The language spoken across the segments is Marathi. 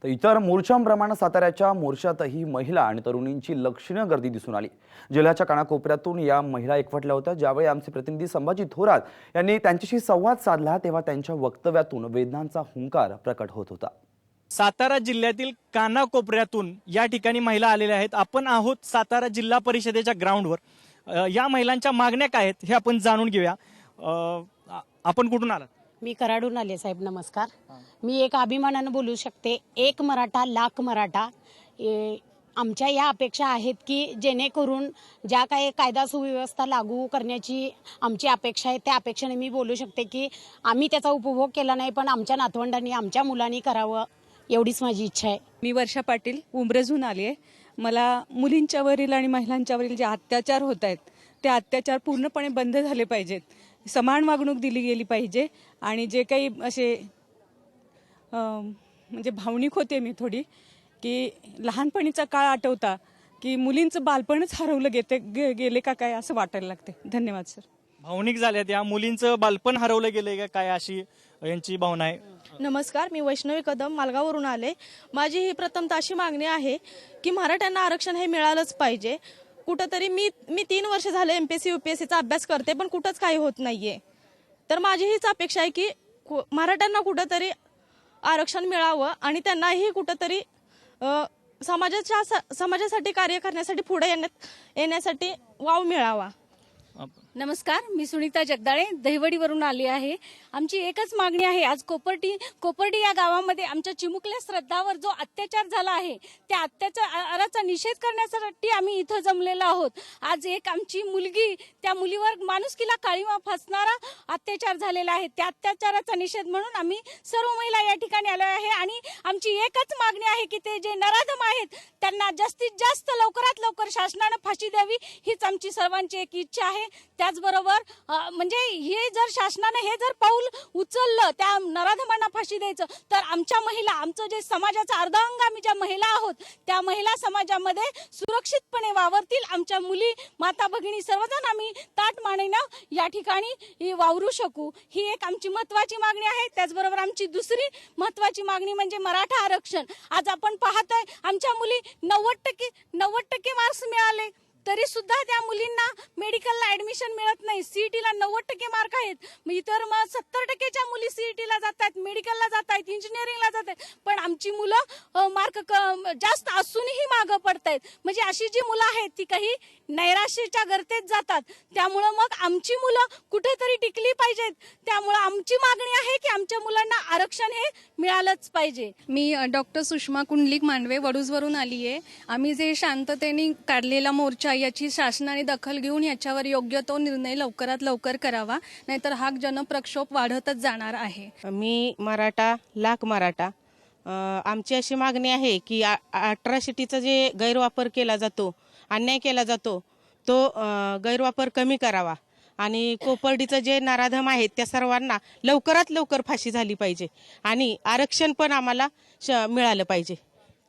तर इतर मोर्चांप्रमाणे साताऱ्याच्या मोर्चातही महिला आणि तरुणींची लक्षणीय गर्दी दिसून आली। जिल्ह्याच्या कानाकोपऱ्यातून या महिला एकवटल्या होत्या। ज्यावेळी आमचे प्रतिनिधी संभाजी थोरात यांनी त्यांच्याशी संवाद साधला तेव्हा त्यांच्या वक्तव्यातून वेदनांचा हुंकार प्रकट होत होता। सातारा जिल्ह्यातील कानाकोपऱ्यातून या ठिकाणी महिला आलेल्या आहेत। आपण आहोत सातारा जिल्हा परिषदेच्या ग्राउंडवर। या महिलांच्या मागण्या काय आहेत हे आपण जाणून घेऊया। आपण कुठून आलात? मी कराडून आले साहेब, नमस्कार। मी एक अभिमानाने बोलू शकते, एक मराठा लाख मराठा। आमच्या या अपेक्षा आहेत की जेणेकरून ज्या काही कायदा सुव्यवस्था लागू करण्याची आमची अपेक्षा आहे त्या अपेक्षेने मी बोलू शकते की आम्ही त्याचा उपभोग केला नाही, पण आमच्या नातवंडांनी आमच्या मुलांनी करावं एवढीच माझी इच्छा आहे। मी वर्षा पाटील उमरेजून आली आहे। मला मुलींच्यावरील आणि महिलांच्यावरील जे अत्याचार होत आहेत ते अत्याचार पूर्णपणे बंद झाले पाहिजेत, समान वागणूक दिली गेली पाहिजे। आणि जे काही असे म्हणजे भावनिक होते मी थोडी की लहानपणीचा काळ आठवता की मुलींचं बालपणच हरवलं गेले का काय असं वाटायला लागते। धन्यवाद सर। भावनिक झाल्यात, या मुलींचं बालपण हरवलं गेलंय का काय अशी यांची भावना आहे। नमस्कार, मी वैष्णवी कदम मालगाववरून आले। माझी ही प्रथमतः अशी मागणी आहे की मराठ्यांना आरक्षण हे मिळालंच पाहिजे। कुठंतरी मी 3 वर्ष झाले एमपीएससी यूपीएससीचा अभ्यास करते, पण कुठंच काही होत नाहीये। तर माझी हीच अपेक्षा आहे की मराठ्यांना कुठंतरी आरक्षण मिळावं आणि त्यांनाही कुठंतरी समाजासाठी कार्य करण्यासाठी पुढे येण्यासाठी वाव मिळावा। नमस्कार, मी सुनीता जगदाळे दहिवडीवरून आली आहे। आमची एकच मागणी आहे। आज कोपर्डी या गावामध्ये आमच्या चिमुकल्या श्रद्धावर जो अत्याचार झाला आहे त्या अत्याचाराचा निषेध करण्यासाठी आम्ही इथं जमलेलो आहोत। आज एक आमची मुलगी, त्या मुलीवर माणुसकीला काळीमा फासणारा अत्याचार झालेला आहे। त्या अत्याचाराचा निषेध म्हणून आम्ही सर्व महिला या ठिकाणी आलो आहे आणि आमची एकच मागणी आहे की ते जे नराधम आहेत त्यांना जास्तीत जास्त लवकरात लवकर शासनाने फाशी द्यावी हीच आमची सर्वांची एक इच्छा आहे। त्याचबरोबर म्हणजे हे जर शासनाने हे जर पाऊल उचललं त्या नराधमांना फाशी द्यायचं तर आमच्या महिला, आमचं जे समाजाचा अर्धांग आम्ही ज्या महिला आहोत त्या महिला समाजामध्ये सुरक्षितपणे वावरतील। आमच्या मुली, माता भगिनी सर्वजण आम्ही ताटमानेनं या ठिकाणी वावरू शकू, ही एक आमची महत्वाची मागणी आहे। त्याचबरोबर आमची दुसरी महत्वाची मागणी म्हणजे मराठा आरक्षण। आज आपण पाहतोय आमच्या मुली 90% मार्क्स मिळाले तरी सुद्धा त्या मुलींना मेडिकलला ऍडमिशन मिळत नाही। सीईटीला 90% मार्क आहेत, इतर 70%च्या मुली सीईटीला जातात, मेडिकलला जातात, इंजिनिअरिंगला जातात, पण आमची मुलं मार्क जास्त असूनही मागं पडतायत। म्हणजे अशी जी मुलं आहेत ती काही नैराश्याच्या गर्तेत जातात। त्यामुळं मग आमची मुलं कुठेतरी टिकली पाहिजेत। त्यामुळं आमची मागणी आहे की आमच्या मुलांना आरक्षण हे मिळालंच पाहिजे। मी डॉक्टर सुषमा कुंडलिक मांडवे वडूजवरून आली आहे। आम्ही जे शांततेने काढलेला मोर्चा याची शासनाने दखल घेऊन याच्यावर योग्य तो निर्णय लवकरात लवकर करावा, नाहीतर हा जनप्रक्षोभ वाढतच जाणार आहे। मी मराठा लाख मराठा। आमची अशी मागणी आहे की अट्रॉसिटीचा जे गैरवापर केला जातो, अन्याय केला जातो, तो गैरवापर कमी करावा आणि कोपर्डीचं जे नराधम आहेत त्या सर्वांना लवकरात लवकर फाशी झाली पाहिजे आणि आरक्षण पण आम्हाला मिळालं पाहिजे।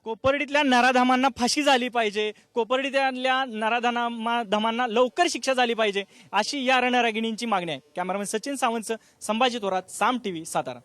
कोपर्डीतल्या नराधमांना फाशी झाली पाहिजे, कोपर्डीतल्या नराधमांना लवकर शिक्षा झाली पाहिजे अशी या रणरागिणींची मागणी आहे। कॅमेरामॅन सचिन सावंत, संभाजी थोरात, साम टीव्ही, सातारा।